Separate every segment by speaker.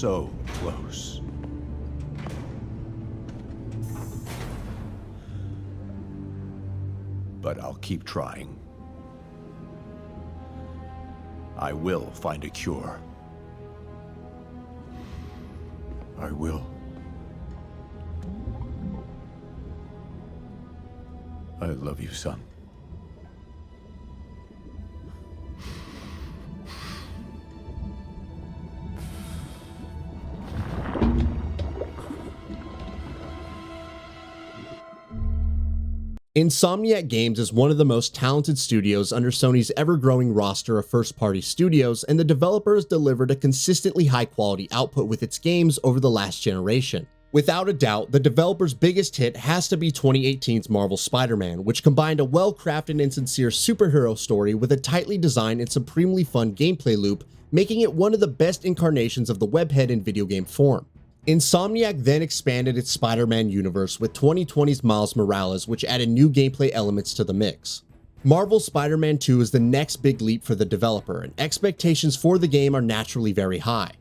Speaker 1: so close. But I'll keep trying. I will find a cure. I will. I love you, son.
Speaker 2: Insomniac Games is one of the most talented studios under Sony's ever-growing roster of first-party studios, and the developer has delivered a consistently high-quality output with its games over the last generation. Without a doubt, the developer's biggest hit has to be 2018's Marvel's Spider-Man, which combined a well-crafted and sincere superhero story with a tightly designed and supremely fun gameplay loop, making it one of the best incarnations of the webhead in video game form. Insomniac then expanded its Spider-Man universe with 2020's Miles Morales, which added new gameplay elements to the mix. Marvel's Spider-Man 2 is the next big leap for the developer, and expectations for the game are naturally very high.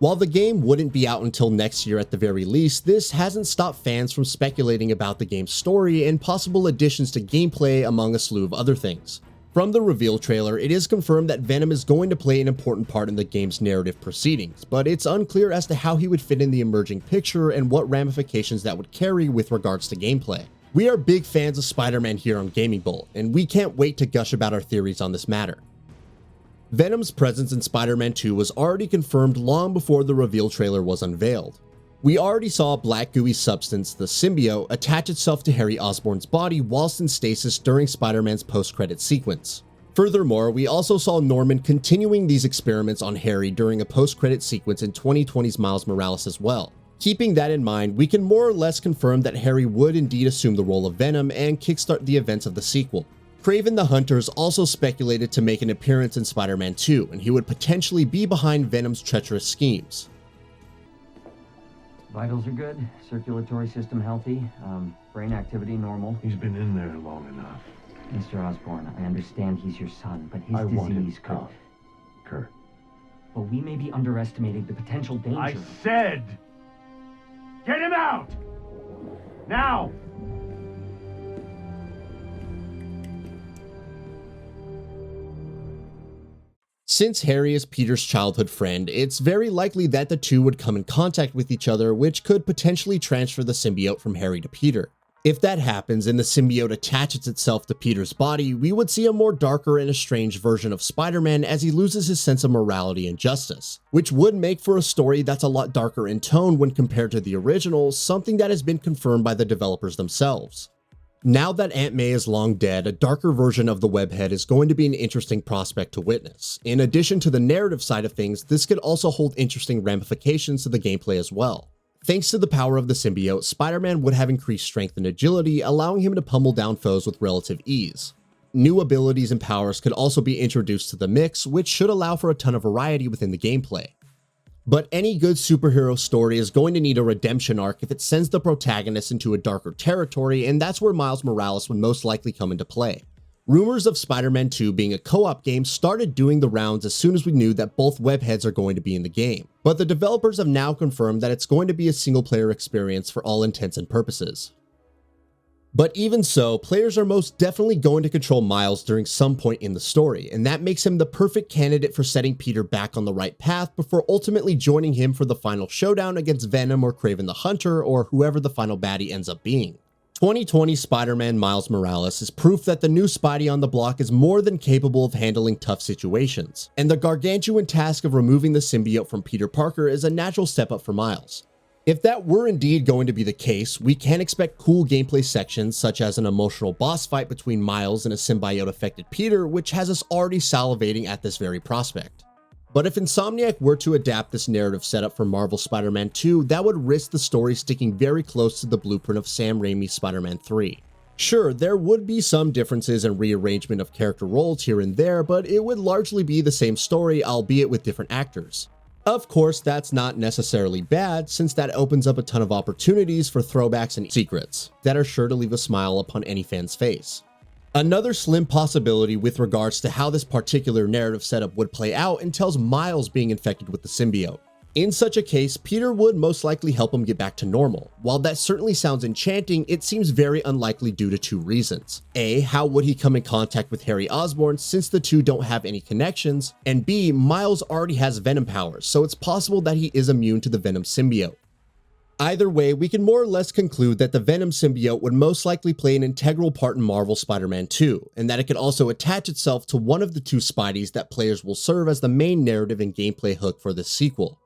Speaker 2: While the game wouldn't be out until next year at the very least, this hasn't stopped fans from speculating about the game's story and possible additions to gameplay, among a slew of other things. From the reveal trailer, it is confirmed that Venom is going to play an important part in the game's narrative proceedings, but it's unclear as to how he would fit in the emerging picture and what ramifications that would carry with regards to gameplay. We are big fans of Spider-Man here on GamingBolt, and we can't wait to gush about our theories on this matter. Venom's presence in Spider-Man 2 was already confirmed long before the reveal trailer was unveiled. We already saw a black gooey substance, the symbiote, attach itself to Harry Osborn's body whilst in stasis during Spider-Man's post-credit sequence. Furthermore, we also saw Norman continuing these experiments on Harry during a post-credit sequence in 2020's Miles Morales as well. Keeping that in mind, we can more or less confirm that Harry would indeed assume the role of Venom and kickstart the events of the sequel. Kraven the Hunter is also speculated to make an appearance in Spider-Man 2, and he would potentially be behind Venom's treacherous schemes.
Speaker 3: Vitals are good, circulatory system healthy, brain activity normal.
Speaker 4: He's been in there long enough.
Speaker 3: Mr. Osborn, I understand he's your son, but his
Speaker 4: I want him
Speaker 3: disease could...
Speaker 4: out. Kurt.
Speaker 3: But we may be underestimating the potential danger.
Speaker 4: I said, get him out! Now!
Speaker 2: Since Harry is Peter's childhood friend, it's very likely that the two would come in contact with each other, which could potentially transfer the symbiote from Harry to Peter. If that happens and the symbiote attaches itself to Peter's body, we would see a more darker and estranged version of Spider-Man as he loses his sense of morality and justice, which would make for a story that's a lot darker in tone when compared to the original, something that has been confirmed by the developers themselves. Now that Aunt May is long dead, a darker version of the webhead is going to be an interesting prospect to witness. In addition to the narrative side of things, this could also hold interesting ramifications to the gameplay as well. Thanks to the power of the symbiote, Spider-Man would have increased strength and agility, allowing him to pummel down foes with relative ease. New abilities and powers could also be introduced to the mix, which should allow for a ton of variety within the gameplay. But any good superhero story is going to need a redemption arc if it sends the protagonist into a darker territory, and that's where Miles Morales would most likely come into play. Rumors of Spider-Man 2 being a co-op game started doing the rounds as soon as we knew that both webheads are going to be in the game, but the developers have now confirmed that it's going to be a single-player experience for all intents and purposes. But even so, players are most definitely going to control Miles during some point in the story, and that makes him the perfect candidate for setting Peter back on the right path before ultimately joining him for the final showdown against Venom or Kraven the Hunter or whoever the final baddie ends up being. 2020 Spider-Man Miles Morales is proof that the new Spidey on the block is more than capable of handling tough situations, and the gargantuan task of removing the symbiote from Peter Parker is a natural step up for Miles. If that were indeed going to be the case, we can expect cool gameplay sections such as an emotional boss fight between Miles and a symbiote-affected Peter, which has us already salivating at this very prospect. But if Insomniac were to adapt this narrative setup for Marvel's Spider-Man 2, that would risk the story sticking very close to the blueprint of Sam Raimi's Spider-Man 3. Sure, there would be some differences in rearrangement of character roles here and there, but it would largely be the same story, albeit with different actors. Of course, that's not necessarily bad, since that opens up a ton of opportunities for throwbacks and secrets that are sure to leave a smile upon any fan's face. Another slim possibility with regards to how this particular narrative setup would play out entails Miles being infected with the symbiote. In such a case, Peter would most likely help him get back to normal. While that certainly sounds enchanting, it seems very unlikely due to two reasons. A, how would he come in contact with Harry Osborn since the two don't have any connections? And B, Miles already has Venom powers, so it's possible that he is immune to the Venom symbiote. Either way, we can more or less conclude that the Venom symbiote would most likely play an integral part in Marvel's Spider-Man 2, and that it could also attach itself to one of the two Spideys that players will serve as the main narrative and gameplay hook for this sequel.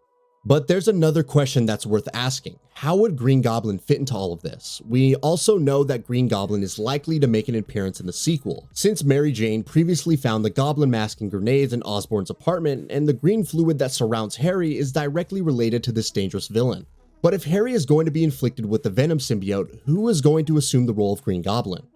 Speaker 2: But there's another question that's worth asking. How would Green Goblin fit into all of this? We also know that Green Goblin is likely to make an appearance in the sequel, since Mary Jane previously found the Goblin mask and grenades in Osborn's apartment, and the green fluid that surrounds Harry is directly related to this dangerous villain. But if Harry is going to be inflicted with the Venom symbiote, who is going to assume the role of Green Goblin?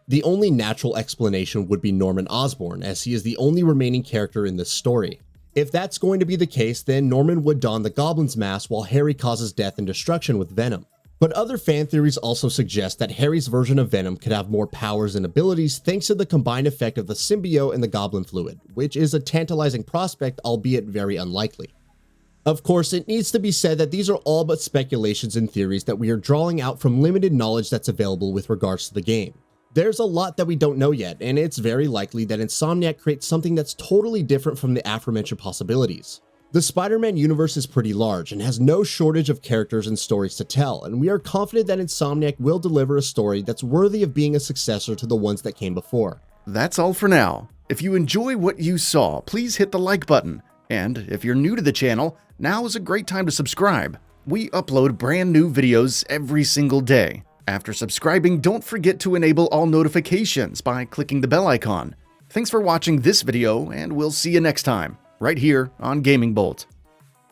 Speaker 2: The only natural explanation would be Norman Osborn, as he is the only remaining character in this story. If that's going to be the case, then Norman would don the Goblin's mask while Harry causes death and destruction with Venom. But other fan theories also suggest that Harry's version of Venom could have more powers and abilities thanks to the combined effect of the symbiote and the Goblin fluid, which is a tantalizing prospect, albeit very unlikely. Of course, it needs to be said that these are all but speculations and theories that we are drawing out from limited knowledge that's available with regards to the game. There's a lot that we don't know yet, and it's very likely that Insomniac creates something that's totally different from the aforementioned possibilities. The Spider-Man universe is pretty large and has no shortage of characters and stories to tell, and we are confident that Insomniac will deliver a story that's worthy of being a successor to the ones that came before.
Speaker 5: That's all for now. If you enjoy what you saw, please hit the like button. And if you're new to the channel, now is a great time to subscribe. We upload brand new videos every single day. After subscribing, don't forget to enable all notifications by clicking the bell icon. Thanks for watching this video, and we'll see you next time, right here on GamingBolt.